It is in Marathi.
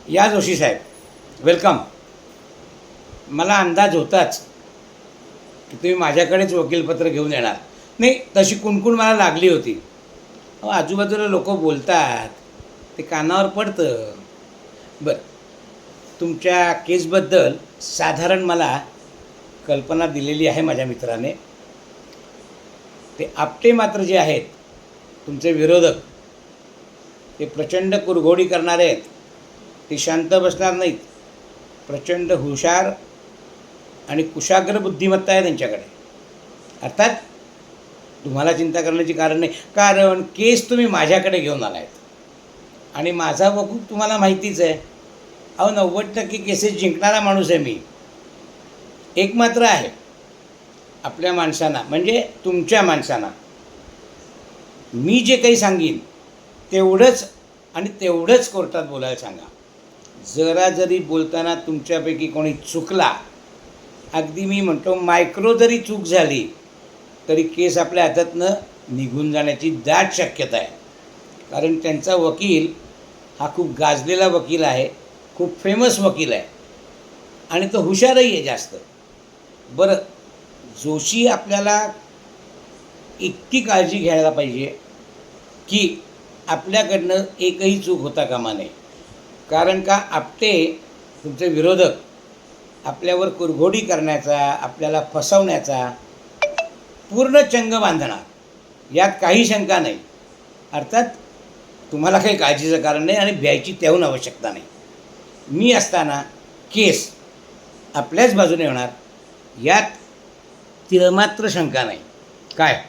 या जोशी साहेब, वेलकम. मला अंदाज होताच की तुम्ही माझ्याकडेच वकीलपत्र घेऊन येणार. नाही, तशी कुणकुण मला लागली होती. अहो, आजूबाजूला लोक बोलतात, ते कानावर पडतं. बरं, तुमच्या केसबद्दल साधारण मला कल्पना दिलेली आहे माझ्या मित्राने. ते आपटे मात्र जे आहेत तुमचे विरोधक, ते प्रचंड कुरघोडी करणारे आहेत. ते शांत बसणार नाहीत. प्रचंड हुशार आणि कुशाग्र बुद्धिमत्ता आहे त्यांच्याकडे. अर्थात तुम्हाला चिंता करण्याची कारण नाही, कारण केस तुम्ही माझ्याकडे घेऊन आला आहेत आणि माझा वकूल तुम्हाला माहितीच आहे. अहो, 90% केसेस जिंकणारा माणूस आहे मी. एक मात्र आहे, आपल्या माणसांना म्हणजे तुमच्या माणसांना मी जे काही सांगीन तेवढंच आणि तेवढंच कोर्टात बोलायला सांगा. जरा जरी बोलताना तुमच्यापैकी कोणी चुकला, अगदी मी म्हणतो मायक्रो जरी चूक झाली, तरी केस आपल्या हातातनं निघून जाण्याची दाट शक्यता आहे. कारण त्यांचा वकील हा खूप गाजलेला वकील आहे, खूप फेमस वकील आहे आणि तो हुशारही आहे जास्त. बरं, जोशी आपल्याला इतकी काळजी घ्यायला पाहिजे की आपल्याकडनं एकही चूक होता कामा नये. कारण का आपटे तुमचे विरोधक आपल्यावर कुरघोडी करण्याचा, आपल्याला फसवण्याचा पूर्ण चंग बांधणार, यात काही शंका नाही. अर्थात तुम्हाला काही काळजीचं कारण नाही आणि भ्यायची त्याहून आवश्यकता नाही. मी असताना केस आपल्याच बाजूने होणार, यात तिळमात्र शंका नाही. काय